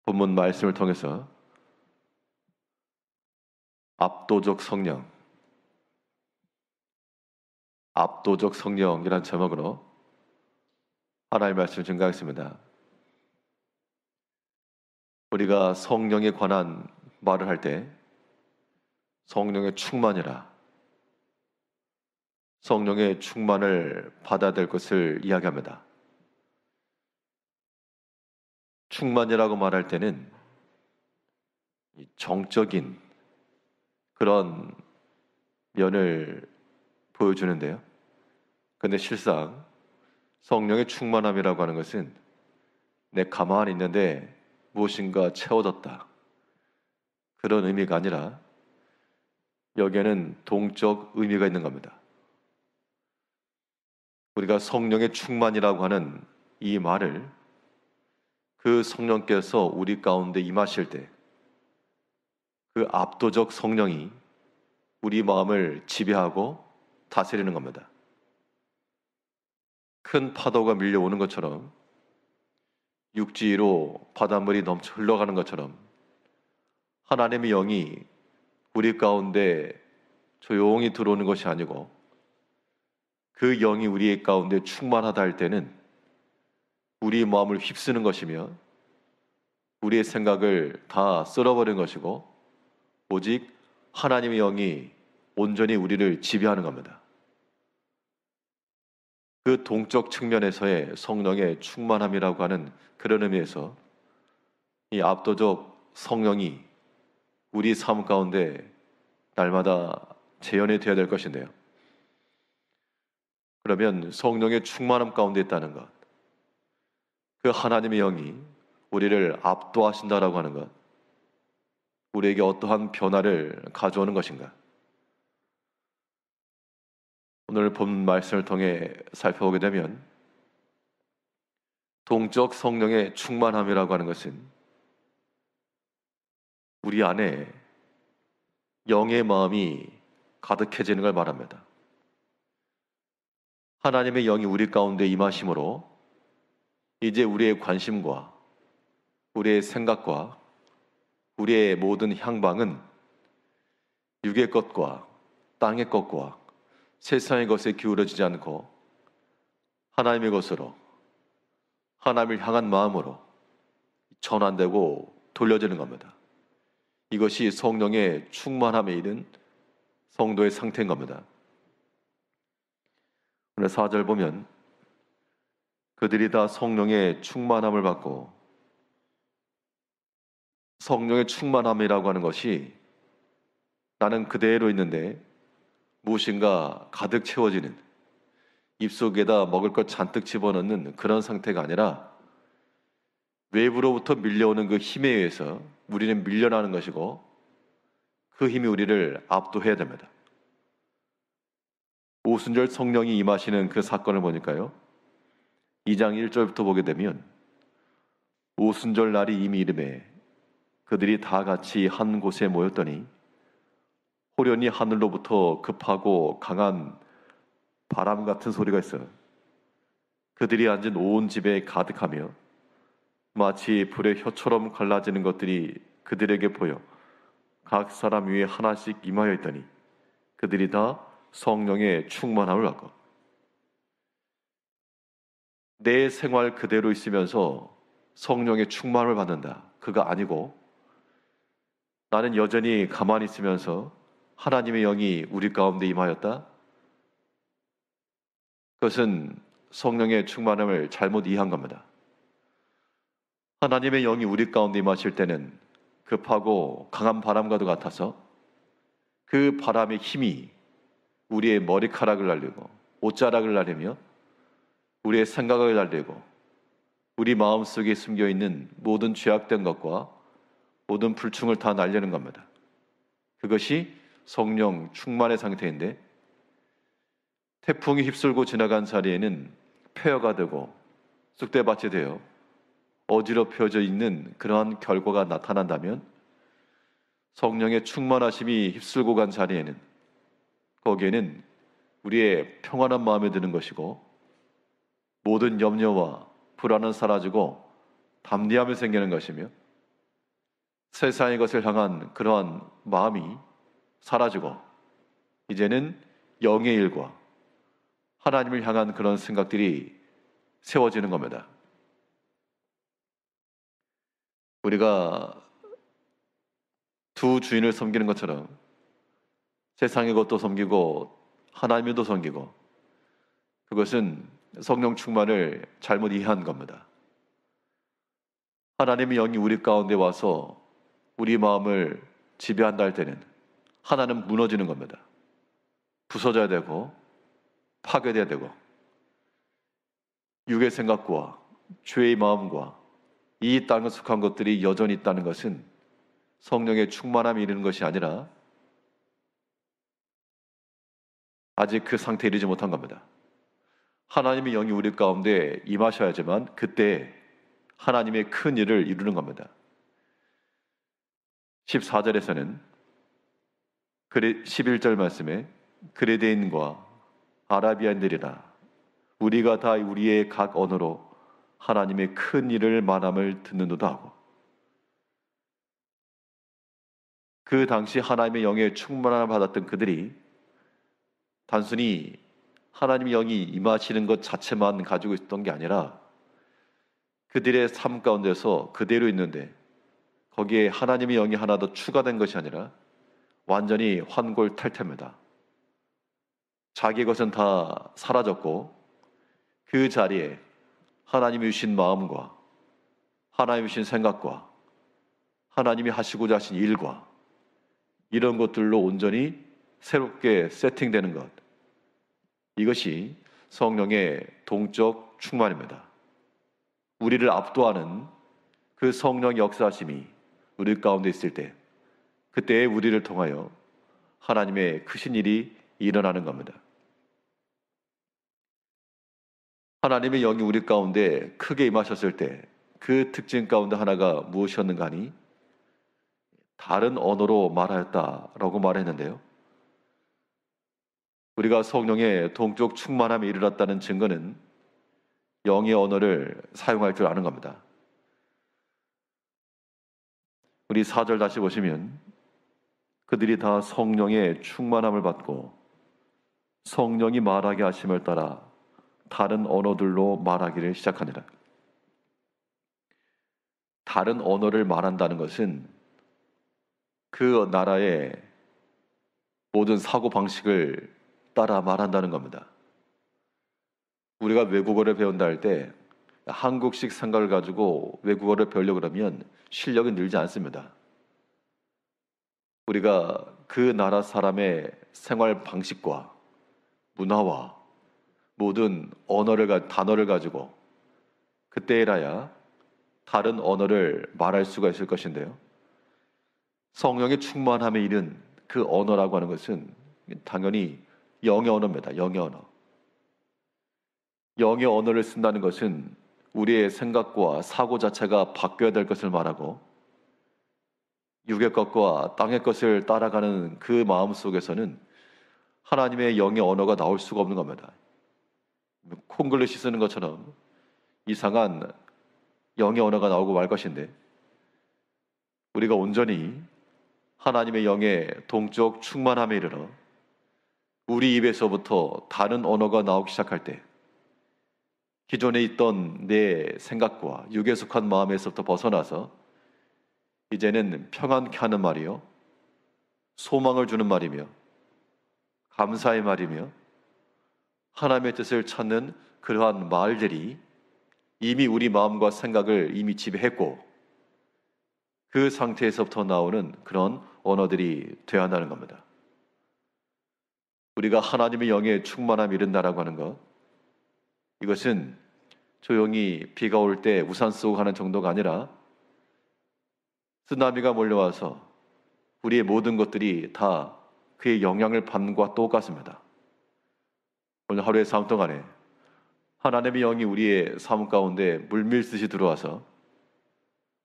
본문 말씀을 통해서 압도적 성령, 압도적 성령이란 제목으로 하나님의 말씀을 증거하겠습니다. 우리가 성령에 관한 말을 할 때 성령의 충만이라, 성령의 충만을 받아야 될 것을 이야기합니다. 충만이라고 말할 때는 정적인 그런 면을 보여주는데요. 그런데 실상 성령의 충만함이라고 하는 것은 내 가만히 있는데 무엇인가 채워졌다, 그런 의미가 아니라 여기에는 동적 의미가 있는 겁니다. 우리가 성령의 충만이라고 하는 이 말을 그 성령께서 우리 가운데 임하실 때 그 압도적 성령이 우리 마음을 지배하고 다스리는 겁니다. 큰 파도가 밀려오는 것처럼, 육지 위로 바닷물이 넘쳐 흘러가는 것처럼 하나님의 영이 우리 가운데 조용히 들어오는 것이 아니고 그 영이 우리 가운데 충만하다 할 때는 우리 마음을 휩쓰는 것이며 우리의 생각을 다 쓸어버리는 것이고 오직 하나님의 영이 온전히 우리를 지배하는 겁니다. 그 동적 측면에서의 성령의 충만함이라고 하는 그런 의미에서 이 압도적 성령이 우리 삶 가운데 날마다 재현이 되어야 될 것인데요. 그러면 성령의 충만함 가운데 있다는 것, 그 하나님의 영이 우리를 압도하신다라고 하는 것, 우리에게 어떠한 변화를 가져오는 것인가? 오늘 본 말씀을 통해 살펴보게 되면 동적 성령의 충만함이라고 하는 것은 우리 안에 영의 마음이 가득해지는 걸 말합니다. 하나님의 영이 우리 가운데 임하심으로 이제 우리의 관심과 우리의 생각과 우리의 모든 향방은 육의 것과 땅의 것과 세상의 것에 기울어지지 않고 하나님의 것으로, 하나님을 향한 마음으로 전환되고 돌려지는 겁니다. 이것이 성령의 충만함에 이른 성도의 상태인 겁니다. 오늘 4절 보면 그들이 다 성령의 충만함을 받고, 성령의 충만함이라고 하는 것이 나는 그대로 있는데 무엇인가 가득 채워지는, 입속에다 먹을 것 잔뜩 집어넣는 그런 상태가 아니라 외부로부터 밀려오는 그 힘에 의해서 우리는 밀려나는 것이고 그 힘이 우리를 압도해야 됩니다. 오순절 성령이 임하시는 그 사건을 보니까요, 2장 1절부터 보게 되면 오순절 날이 이미 이름에 그들이 다 같이 한 곳에 모였더니 호련히 하늘로부터 급하고 강한 바람 같은 소리가 있어요. 그들이 앉은 온 집에 가득하며 마치 불의 혀처럼 갈라지는 것들이 그들에게 보여 각 사람 위에 하나씩 임하여 있더니 그들이 다 성령의 충만함을 받고, 내 생활 그대로 있으면서 성령의 충만을 받는다, 그가 아니고 나는 여전히 가만히 있으면서 하나님의 영이 우리 가운데 임하였다, 그것은 성령의 충만함을 잘못 이해한 겁니다. 하나님의 영이 우리 가운데 임하실 때는 급하고 강한 바람과도 같아서 그 바람의 힘이 우리의 머리카락을 날리고 옷자락을 날리며 우리의 생각을 날리고 우리 마음속에 숨겨있는 모든 죄악된 것과 모든 불충을 다 날리는 겁니다. 그것이 성령 충만의 상태인데, 태풍이 휩쓸고 지나간 자리에는 폐허가 되고 쑥대밭이 되어 어지럽혀져 있는 그러한 결과가 나타난다면, 성령의 충만하심이 휩쓸고 간 자리에는 거기에는 우리의 평안한 마음이 드는 것이고 모든 염려와 불안은 사라지고 담대함이 생기는 것이며 세상의 것을 향한 그러한 마음이 사라지고 이제는 영의 일과 하나님을 향한 그런 생각들이 세워지는 겁니다. 우리가 두 주인을 섬기는 것처럼 세상의 것도 섬기고 하나님을 도 섬기고, 그것은 성령 충만을 잘못 이해한 겁니다. 하나님의 영이 우리 가운데 와서 우리 마음을 지배한다 할 때는 하나는 무너지는 겁니다. 부서져야 되고 파괴돼야 되고, 육의 생각과 죄의 마음과 이 땅에 속한 것들이 여전히 있다는 것은 성령의 충만함이 이르는 것이 아니라 아직 그 상태에 이르지 못한 겁니다. 하나님의 영이 우리 가운데 임하셔야지만 그때 하나님의 큰 일을 이루는 겁니다. 14절에서는 11절 말씀에 그레데인과 아라비아인들이라 우리가 다 우리의 각 언어로 하나님의 큰 일을 말함을 듣는도다 하고, 그 당시 하나님의 영의 충만함을 받았던 그들이 단순히 하나님의 영이 임하시는 것 자체만 가지고 있었던 게 아니라 그들의 삶 가운데서 그대로 있는데 거기에 하나님의 영이 하나 더 추가된 것이 아니라 완전히 환골탈태입니다. 자기 것은 다 사라졌고 그 자리에 하나님이 주신 마음과 하나님이 주신 생각과 하나님이 하시고자 하신 일과 이런 것들로 온전히 새롭게 세팅되는 것, 이것이 성령의 동적 충만입니다. 우리를 압도하는 그 성령 역사하심이 우리 가운데 있을 때 그때에 우리를 통하여 하나님의 크신 일이 일어나는 겁니다. 하나님의 영이 우리 가운데 크게 임하셨을 때 그 특징 가운데 하나가 무엇이었는가 하니 다른 언어로 말하였다라고 말했는데요. 우리가 성령의 동적 충만함에 이르렀다는 증거는 영의 언어를 사용할 줄 아는 겁니다. 우리 4절 다시 보시면 그들이 다 성령의 충만함을 받고 성령이 말하게 하심을 따라 다른 언어들로 말하기를 시작하니라. 다른 언어를 말한다는 것은 그 나라의 모든 사고 방식을 따라 말한다는 겁니다. 우리가 외국어를 배운다 할 때 한국식 생각을 가지고 외국어를 배우려고 그러면 실력이 늘지 않습니다. 우리가 그 나라 사람의 생활 방식과 문화와 모든 단어를 가지고 그때에라야 다른 언어를 말할 수가 있을 것인데요. 성령의 충만함에 이른 그 언어라고 하는 것은 당연히 영의 언어입니다. 영의 언어. 영의 언어를 쓴다는 것은 우리의 생각과 사고 자체가 바뀌어야 될 것을 말하고 육의 것과 땅의 것을 따라가는 그 마음 속에서는 하나님의 영의 언어가 나올 수가 없는 겁니다. 콩글리시 쓰는 것처럼 이상한 영의 언어가 나오고 말 것인데, 우리가 온전히 하나님의 영의 동적 충만함에 이르러 우리 입에서부터 다른 언어가 나오기 시작할 때 기존에 있던 내 생각과 육에 속한 마음에서부터 벗어나서 이제는 평안케 하는 말이요, 소망을 주는 말이며 감사의 말이며 하나님의 뜻을 찾는 그러한 말들이 이미 우리 마음과 생각을 이미 지배했고 그 상태에서부터 나오는 그런 언어들이 되어야 한다는 겁니다. 우리가 하나님의 영에 충만함이 이른다라고 하는 것, 이것은 조용히 비가 올 때 우산 쓰고 가는 정도가 아니라 쓰나미가 몰려와서 우리의 모든 것들이 다 그의 영향을 받는 것과 똑같습니다. 오늘 하루의 삶 동안에 하나님의 영이 우리의 삶 가운데 물밀듯이 들어와서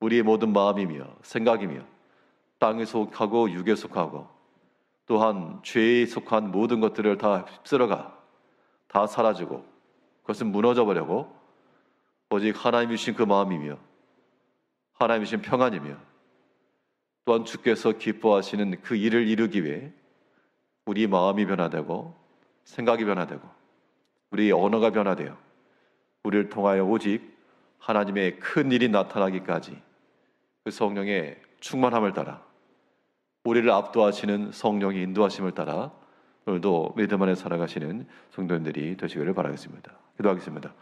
우리의 모든 마음이며 생각이며 땅에 속하고 육에 속하고 또한 죄에 속한 모든 것들을 다 휩쓸어가 다 사라지고 그것은 무너져 버리고 오직 하나님이 주신 그 마음이며 하나님이 주신 평안이며 또한 주께서 기뻐하시는 그 일을 이루기 위해 우리 마음이 변화되고 생각이 변화되고 우리 언어가 변화되어 우리를 통하여 오직 하나님의 큰 일이 나타나기까지 그 성령의 충만함을 따라 우리를 압도하시는 성령의 인도하심을 따라 오늘도 믿음 안에 살아가시는 성도님들이 되시기를 바라겠습니다. 기도하겠습니다.